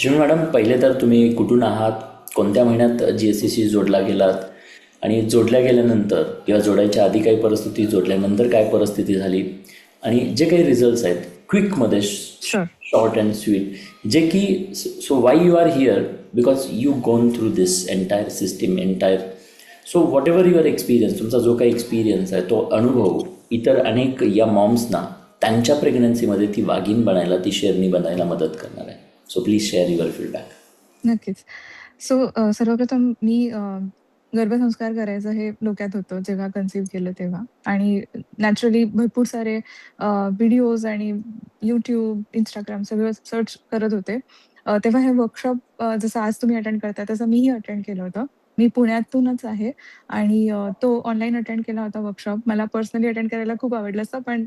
Ashwini madam, पहिले तर तुम्ही कुठून आहात, कोणत्या महिन्यात GSCशी जोडला गेलात आणि जोडल्या गेल्यानंतर किंवा जोडायच्या आधी काही परिस्थिती, जोडल्यानंतर काय परिस्थिती झाली आणि जे काही रिझल्ट्स आहेत क्विकमध्ये, शुअर. शॉर्ट अँड स्वीट, जे की so why you are here because you gone through this entire system entire. So whatever your experience, तुमचा जो काही एक्सपिरियन्स आहे तो अनुभव इतर अनेक या मॉम्सना त्यांच्या प्रेग्नन्सीमध्ये ती वाघीण बनायला, ती शेरणी बनायला मदत करणार आहे. So please share your feedback. नक्कीच. सो सर्वप्रथम मी गर्भसंस्कार करायचं हे डोक्यात होतं जेव्हा कन्सीव्ह केलं तेव्हा. आणि नॅचरली भरपूर सारे व्हिडिओज आणि YouTube, Instagram सगळं सर्च करत होते. तेव्हा हे वर्कशॉप जसं आज तुम्ही अटेंड करताय तसं मीही अटेंड केलं होतं. मी पुण्यातूनच आहे आणि तो ऑनलाईन अटेंड केला होता वर्कशॉप. मला पर्सनली अटेंड करायला खूप आवडलं असतं, पण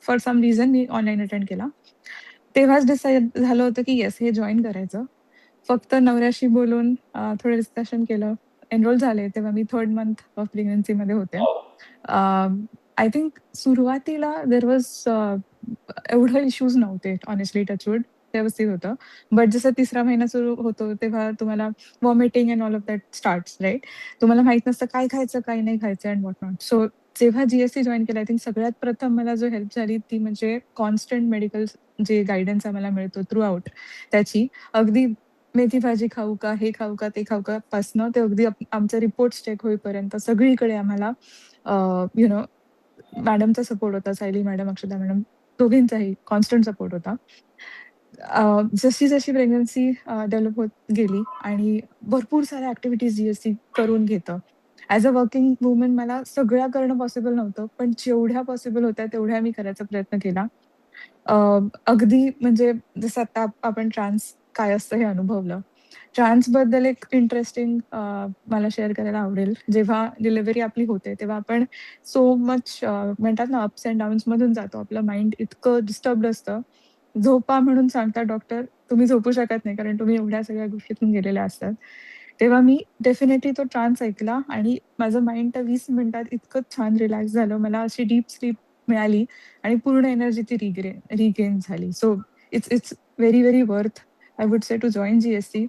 फॉर सम रिझन मी ऑनलाईन अटेंड केला. तेव्हाच डिसाईड झालं होतं की येस, हे जॉइन करायचं. फक्त नवऱ्याशी बोलून थोडं डिस्कशन केलं. एनरोल झाले तेव्हा मी 3rd मंथ ऑफ प्रेग्नन्सीमध्ये होते. आय थिंक सुरुवातीला देअर वॉज एवढे इश्यूज नव्हते हॉनेस्टली, टचवूड व्यवस्थित होतं. बट जसा 3रा महिना सुरू होतो तेव्हा तुम्हाला vomiting and all of that starts, right? तुम्हाला माहीत नसतं काय खायचं, काय नाही खायचं अँड व्हॉट नॉट. सो जेव्हा GSC जॉइन केलं, आय थिंक सगळ्यात प्रथम मला जो हेल्प झाली ती म्हणजे कॉन्स्टंट मेडिकल जे गाईडन्स आम्हाला मिळतो थ्रू आउट त्याची. अगदी मेथी भाजी खाऊ का, हे खाऊ का, ते खाऊ का पासनं ते अगदी आमचे रिपोर्ट्स चेक होईपर्यंत सगळीकडे आम्हाला यू नो मॅडमचा सपोर्ट होता. सायली मॅडम, अक्षता मॅडम दोघींचाही कॉन्स्टंट सपोर्ट होता. जशी-जशी प्रेग्नन्सी डेव्हलप होत गेली आणि भरपूर साऱ्या ॲक्टिव्हिटीज GSC करून घेतं. ॲज अ वर्किंग वुमन मला सगळ्या करणं पॉसिबल नव्हतं, पण जेवढ्या पॉसिबल होत्या तेवढ्या मी करायचा प्रयत्न केला. अ, अगदी म्हणजे जसं आता आपण ट्रान्स काय असतं हे अनुभवलं. ट्रान्सबद्दल एक इंटरेस्टिंग मला शेअर करायला आवडेल. जेव्हा डिलिव्हरी आपली होते, तेव्हा आपण सो मच म्हणतात ना, अप्स अँड डाउन्समधून जातो. आपलं माइंड इतकं डिस्टर्ब्ड असतं. झोपा म्हणून सांगतात डॉक्टर, तुम्ही झोपू शकत नाही कारण तुम्ही एवढ्या सगळ्या गोष्टीतून गेलेल्या असतात. तेव्हा मी डेफिनिटली तो ट्रान्स ऐकला आणि माझं माइंड त्या 20 मिनिटात इतकं छान रिलॅक्स झालं. मला अशी डीप स्लीप मिळाली आणि पूर्ण एनर्जी ती रिगेन झाली. So it's it's very, very worth I would say to join GSC.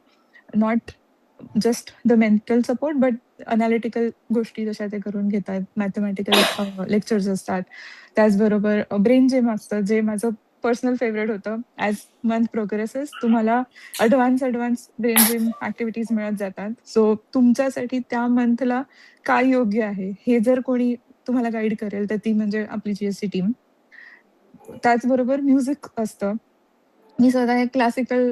Not just the mental support, but analytical गोष्टी जशा ते करून घेतात. मॅथेमॅटिकल लेक्चर्स असतात. त्याचबरोबर ब्रेन जिम असतं, जे माझं पर्सनल फेव्हरेट होतं. ॲज मंथ प्रोग्रेसेस तुम्हाला ॲडव्हान्स ब्रेन जिम ॲक्टिव्हिटीज मिळत जातात. सो तुमच्यासाठी त्या मंथला काय योग्य आहे, हे जर कोणी तुम्हाला गाईड करेल, तर ती म्हणजे आपली GSC टीम. त्याचबरोबर म्युझिक असतं. मी स्वतः एक क्लासिकल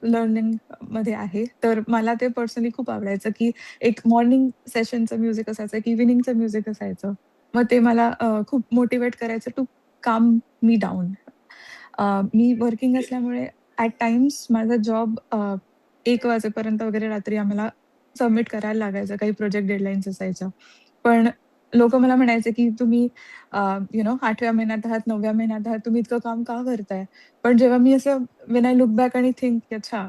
लर्निंगमध्ये आहे. तर मला ते पर्सनली खूप आवडायचं, की एक मॉर्निंग सेशनचं म्युझिक असायचं, एक इव्हनिंगचं म्युझिक असायचं. मग ते मला खूप मोटिव्हेट करायचं टू काम मी डाउन. मी वर्किंग असल्यामुळे ॲट टाईम्स माझा जॉब 1 वाजेपर्यंत वगैरे रात्री आम्हाला सबमिट करायला लागायचं. काही प्रोजेक्ट डेडलाईन्स असायच्या. पण लोकं मला म्हणायचे, की तुम्ही 8व्या महिन्यात आहात, 9व्या महिन्यात आहात, तुम्ही इतकं काम का करताय? पण जेव्हा मी असं व्हेन आय लूक बॅक आणि थिंक, की अच्छा,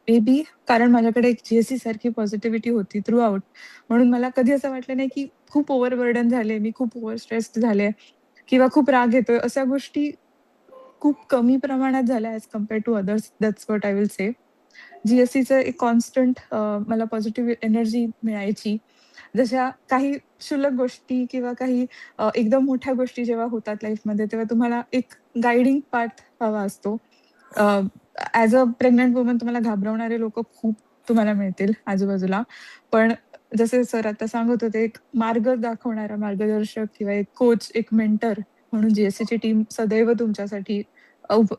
मे बी कारण माझ्याकडे एक GSC सारखी पॉझिटिव्हिटी होती थ्रू आउट. म्हणून मला कधी असं वाटलं नाही, की खूप ओव्हरबर्डन झाले, मी खूप ओव्हर स्ट्रेस्ड झाले किंवा खूप राग येतोय. अशा गोष्टी खूप कमी प्रमाणात झाल्या as compare to others. That's what I will say. GSCचं एक कॉन्स्टंट मला पॉझिटिव्ह एनर्जी मिळायची. जशा काही क्षुल्लक गोष्टी किंवा काही एकदम मोठ्या गोष्टी जेव्हा होतात लाईफमध्ये, तेव्हा तुम्हाला एक गाईडिंग पाथ हवा असतो. ॲज अ प्रेग्नंट वुमन तुम्हाला घाबरवणारे लोकं खूप तुम्हाला मिळतील आजूबाजूला. पण जसे सर आता सांगत होते, एक मार्ग दाखवणारा मार्गदर्शक किंवा एक कोच, एक मेंटर म्हणून GSCची टीम सदैव तुमच्यासाठी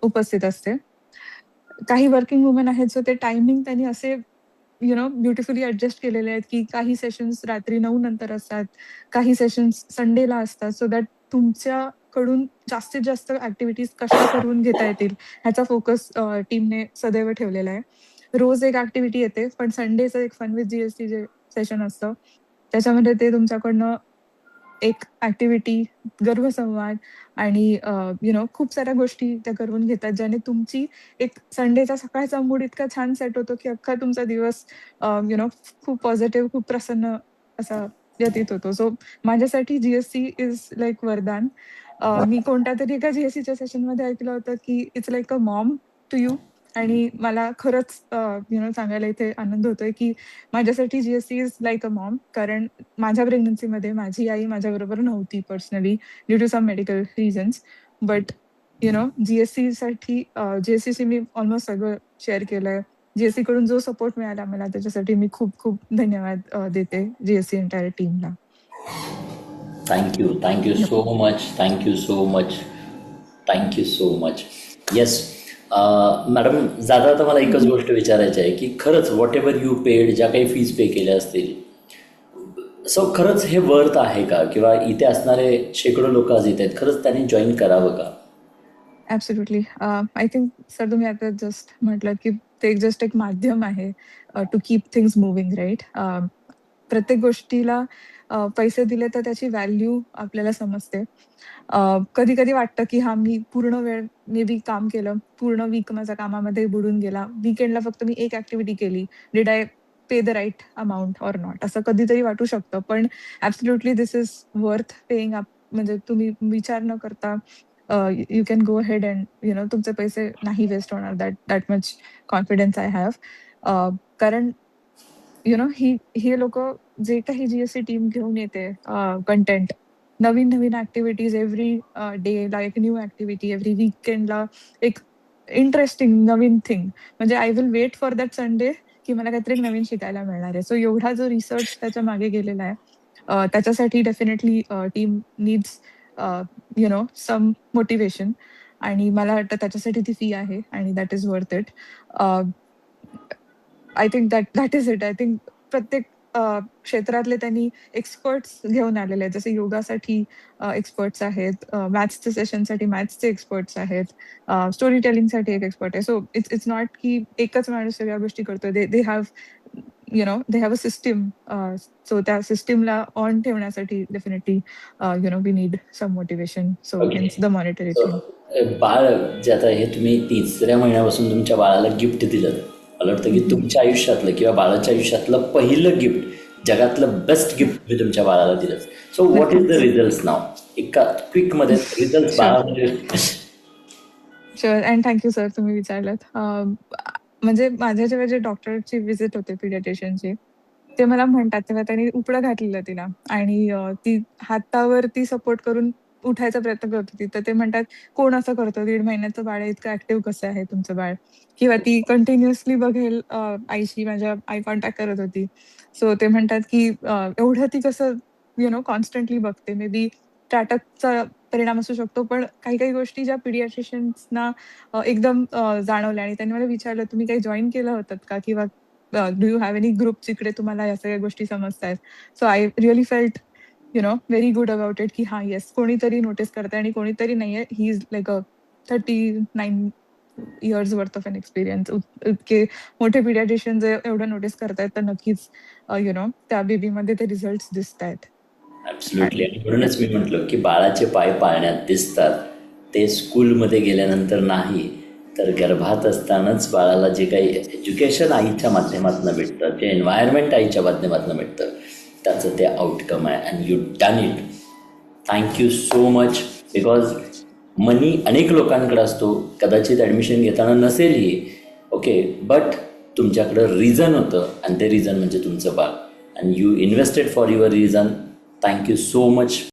उपस्थित असते. काही वर्किंग वुमन आहेत, सो ते टायमिंग त्यांनी असे ब्युटिफुली ॲडजस्ट केलेले आहेत, की काही सेशन्स रात्री 9 नंतर असतात, काही सेशन्स संडेला असतात, सो दॅट तुमच्याकडून जास्तीत जास्त ॲक्टिव्हिटीज कशा करून घेता येतील, ह्याचा फोकस टीमने सदैव ठेवलेला आहे. रोज एक ॲक्टिव्हिटी येते, पण संडेचं एक फन विथ GSC जे सेशन असतं, त्याच्यामध्ये ते तुमच्याकडनं एक ॲक्टिव्हिटी, गर्भसंवाद आणि खूप साऱ्या गोष्टी त्या करून घेतात, ज्याने तुमची एक संडेचा सकाळचा मूड इतका छान सेट होतो, की अख्खा तुमचा दिवस अ, यू नो खूप पॉझिटिव्ह, खूप प्रसन्न असा व्यतीत होतो. सो माझ्यासाठी GSC इज लाइक वरदान. मी कोणत्यातरी एका GSCच्या सेशनमध्ये ऐकलं होतं, की it's like a mom to you आणि मला खरंच सांगायला इथे आनंद होतोय की माझ्यासाठी GSC is like a mom. कारण माझ्या प्रेग्नन्सीमध्ये माझी आई माझ्याबरोबर नव्हती personally due to some medical reasons. But GSC साठी जीएससीशी मी ऑलमोस्ट सगळं शेअर केलंय. जीएससी कडून जो सपोर्ट मिळाला मला त्याच्यासाठी मी खूप खूप धन्यवाद देते जीएससी एंटायर टीमला. Thank you so much, thank you so much, thank you so much. Yes madam, जाता आता मला एकच गोष्ट विचारायची आहे की खरंच व्हॉट एव्हर यू पेड, ज्या काही फीज पे केल्या असतील, सो खरंच हे वर्थ आहे का? किंवा इथे असणारे शेकडो लोक आज येत आहेत, खरंच त्यांनी जॉईन करावं का? ॲब्सोल्युटली. आय थिंक सर तुम्ही आता जस्ट म्हटलं की ते जस्ट एक माध्यम आहे to keep things moving right. प्रत्येक गोष्टीला पैसे दिले तर त्याची व्हॅल्यू आपल्याला समजते. कधी-कधी वाटतं की हां, मी पूर्ण वेळ मे बी काम केलं. पूर्ण वीक माझा कामामध्ये बुडून गेला. वीकेंडला फक्त मी एक ॲक्टिव्हिटी केली. Did I pay the right amount or not? असं कधीतरी वाटू शकतं. पण absolutely this is worth paying up. म्हणजे तुम्ही विचार न करता you can go ahead and तुमचे पैसे नाही वेस्ट होणार. That much confidence I have. कारण हे लोकं जे काही जीएससी टीम घेऊन येते कंटेंट, नवीन-नवीन ॲक्टिव्हिटीज एव्हरी डेला एक न्यू ॲक्टिव्हिटी, एव्हरी वीकेंडला एक इंटरेस्टिंग नवीन थिंग. म्हणजे I will wait for that Sunday की मला काहीतरी एक नवीन शिकायला मिळणार आहे. सो एवढा जो रिसर्च त्याच्या मागे गेलेला आहे, त्याच्यासाठी definitely team needs some motivation. आणि मला वाटतं त्याच्यासाठी ती फी आहे आणि that is worth it. I think that is it. I think प्रत्येक क्षेत्रातले त्यांनी एक्सपर्ट्स घेऊन आलेले आहेत. जसे योगासाठी एक्सपर्ट्स आहेत, मॅथ्सच्या सेशनसाठी मॅथ्सचे एक्सपर्ट्स आहेत, स्टोरी टेलिंगसाठी एक एक्सपर्ट आहे. सो इट्स नॉट की एकच माणूस सगळ्या गोष्टी करतोय. They have they have a system. So त्या सिस्टमला ऑन ठेवण्यासाठी definitely we need some motivation. So okay. Hence the monetary so thing. बाळ जे आता हे तुम्ही 3ऱ्या महिन्यापासून तुमच्या बाळाला गिफ्ट दिलं, मला वाटतं की तुमच्या आयुष्यातलं किंवा बाळाच्या आयुष्यातलं पहिलं गिफ्ट, जगातलं बेस्ट गिफ्ट तुम्ही तुमच्या बाळाला दिलं. सो व्हॉट इज द नक्कीच. Result now? एका क्विकमध्ये रिझल्ट शुअर. बाळामध्ये. शुअर अँड थँक सर तुम्ही विचारलंत. म्हणजे माझ्या जेव्हा जे डॉक्टरची व्हिजिट होते पिडियाट्रिशियनची, ते मला म्हणतात तेव्हा त्यांनी उपडं घातलेलं तिला आणि ती हातावरती सपोर्ट करून उठायचा प्रयत्न करत होती. तर ते म्हणतात, "कोण असं करतं? 1.5 महिन्याचं बाळ आहे, इतकं ॲक्टिव्ह कसं आहे तुमचं बाळ?" किंवा ती कंटिन्युअसली बघेल आईशी माझ्या आय कॉन्टॅक्ट करत होती. सो ते म्हणतात, की एवढं ती कसं कॉन्स्टंटली बघते. मे बी स्टार्टअपचा परिणाम असू शकतो. पण काही-काही गोष्टी ज्या पिडियाट्रिशियन्सना एकदम जाणवल्या आणि त्यांनी मला विचारलं, "तुम्ही काही जॉइन केलं होतं का? किंवा do you have any group जिकडे तुम्हाला या सगळ्या गोष्टी समजतायत?" So I really felt very good about it, की हां, येस कोणीतरी नोटीस करतंय आणि कोणीतरी नाहीये. He is like a 39 years worth of an experience. इतके मोठे पिडियाट्रिशियन जर एवढं नोटीस करतायत, तर नक्कीच त्या बेबीमध्ये ते रिझल्ट्स दिसतायत. ॲब्सोल्युटली. आणि म्हणूनच मी म्हटलं की बाळाचे पाय पाळण्यात दिसतात, ते स्कूलमध्ये गेल्यानंतर नाही, तर गर्भात असतानाच बाळाला जे काही एज्युकेशन आईच्या माध्यमातून भेटतं, जे एन्व्हायरमेंट आईच्या माध्यमातून भेटतं, त्याचं ते आउटकम आहे. And you done it. Thank you so much. Because money अनेक लोकांकडे असतो, कदाचित ॲडमिशन घेताना नसेलही, ओके, बट तुमच्याकडं रिझन होतं आणि ते रिझन म्हणजे तुमचं बाळ. And you invested for your reason. Thank you so much.